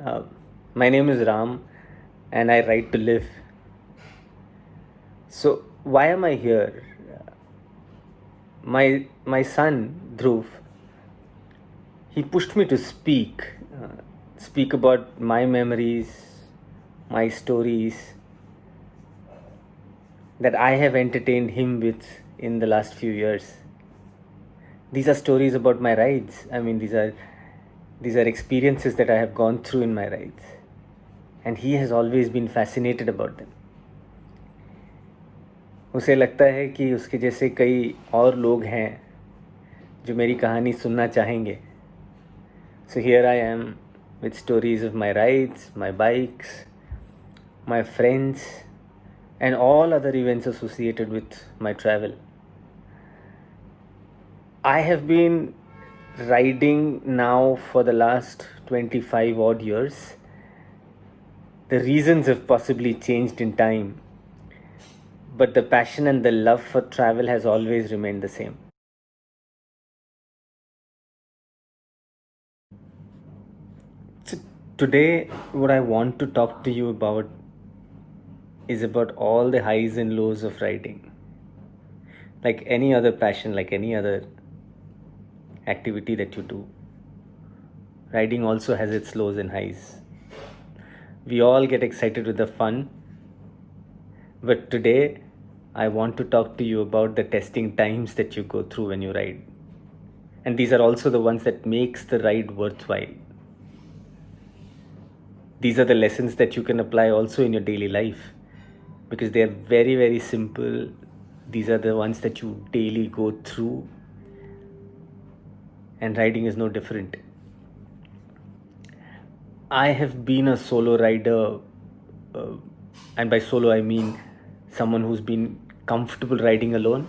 Uh, my name is Ram and I write to live. So, why am I here? My son, Dhruv, he pushed me to speak about my memories, my stories that I have entertained him with in the last few years. These are stories about my rides. These are experiences that I have gone through in my rides. And he has always been fascinated about them. उसे लगता है कि उसके जैसे कई और लोग हैं जो मेरी कहानी सुनना चाहेंगे. So here I am with stories of my rides, my bikes, my friends, and all other events associated with my travel. I have been riding now for the last 25 odd years. The reasons have possibly changed in time, but the passion and the love for travel has always remained the same. So today, what I want to talk to you about is about all the highs and lows of riding. Like any other passion, like any other activity that you do, riding also has its lows and highs. We all get excited with the fun, but today I want to talk to you about the testing times that you go through when you ride. And these are also the ones that makes the ride worthwhile. These are the lessons that you can apply also in your daily life because they are very, very simple. These are the ones that you daily go through, and riding is no different. I have been a solo rider, uh, and by solo I mean someone who's been comfortable riding alone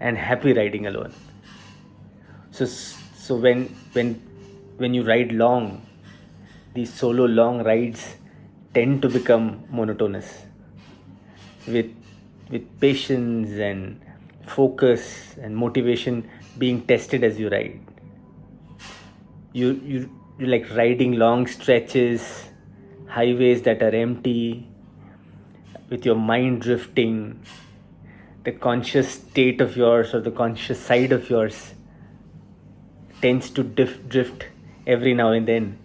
and happy riding alone. So when you ride long, these solo long rides tend to become monotonous. With patience and focus and motivation being tested as you ride. You like riding long stretches, highways that are empty, with your mind drifting. The conscious state of yours or the conscious side of yours tends to drift every now and then,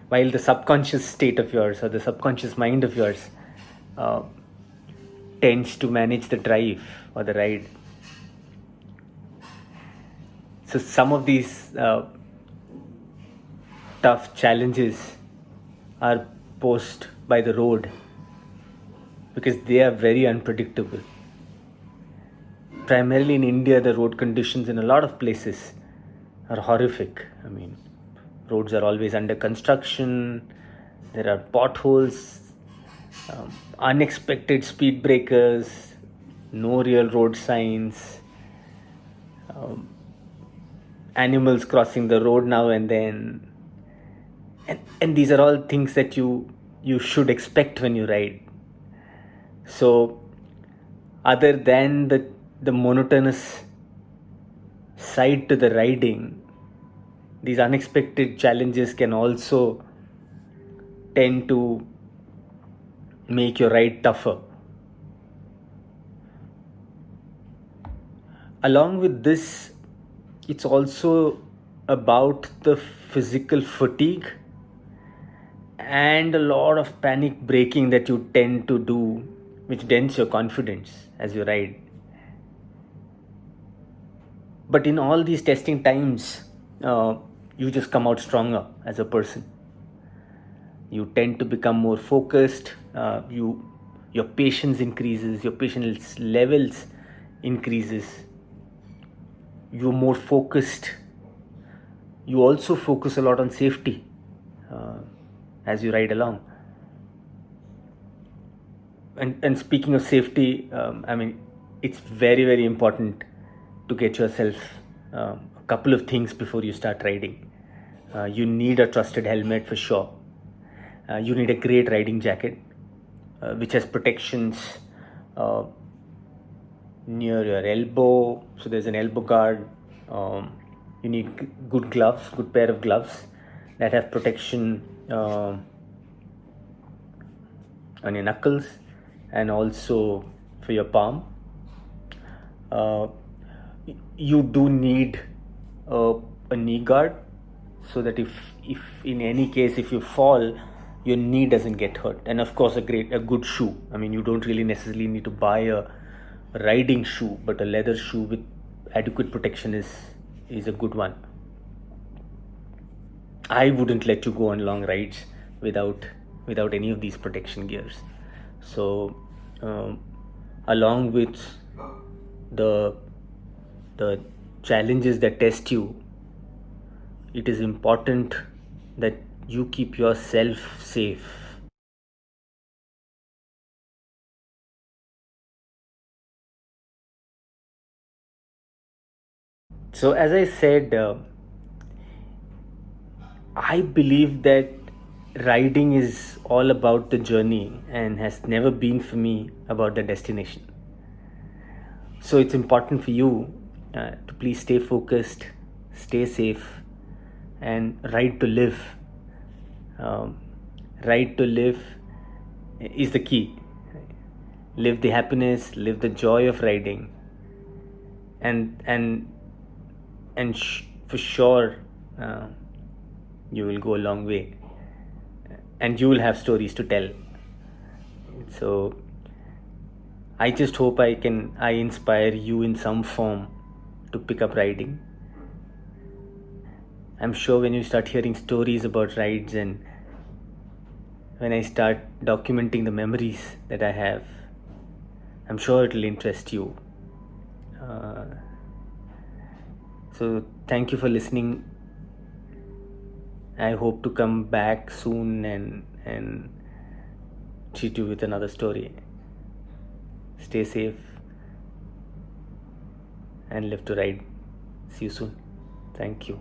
while the subconscious state of yours or the subconscious mind of yours uh, tends to manage the drive or the ride. So some of these tough challenges are posed by the road because they are very unpredictable. Primarily in India, the road conditions in a lot of places are horrific. I mean, roads are always under construction, there are potholes, unexpected speed breakers, no real road signs, animals crossing the road now and then. And these are all things that you should expect when you ride. So other than the monotonous side to the riding, these unexpected challenges can also tend to make your ride tougher. Along with this, it's also about the physical fatigue and a lot of panic braking that you tend to do, which dents your confidence as you ride. But in all these testing times, you just come out stronger as a person. You tend to become more focused. Your patience increases. Your patience levels increases. You're more focused. You also focus a lot on safety as you ride along. And speaking of safety, it's very, very important to get yourself a couple of things before you start riding. You need a trusted helmet for sure. You need a great riding jacket, which has protections near your elbow. So there's an elbow guard. You need good gloves, good pair of gloves that have protection um, on your knuckles and also for your palm. Uh, you do need uh, a knee guard so that if in any case if you fall, your knee doesn't get hurt. And of course, a good shoe. I mean, you don't really necessarily need to buy a riding shoe, but a leather shoe with adequate protection is a good one. I wouldn't let you go on long rides without any of these protection gears. So, um, along with the the challenges that test you, it is important that you keep yourself safe. So, as I said, I believe that riding is all about the journey and has never been for me about the destination. So it's important for you to please stay focused, stay safe, and ride to live. Um, ride to live is the key. Live the happiness, live the joy of riding, and and for sure, uh, you will go a long way, and you will have stories to tell. So I just hope I inspire you in some form to pick up riding. I'm sure when you start hearing stories about rides and when I start documenting the memories that I have, I'm sure it'll interest you. Uh, so thank you for listening. I hope to come back soon and treat you with another story. Stay safe and live to ride. See you soon. Thank you.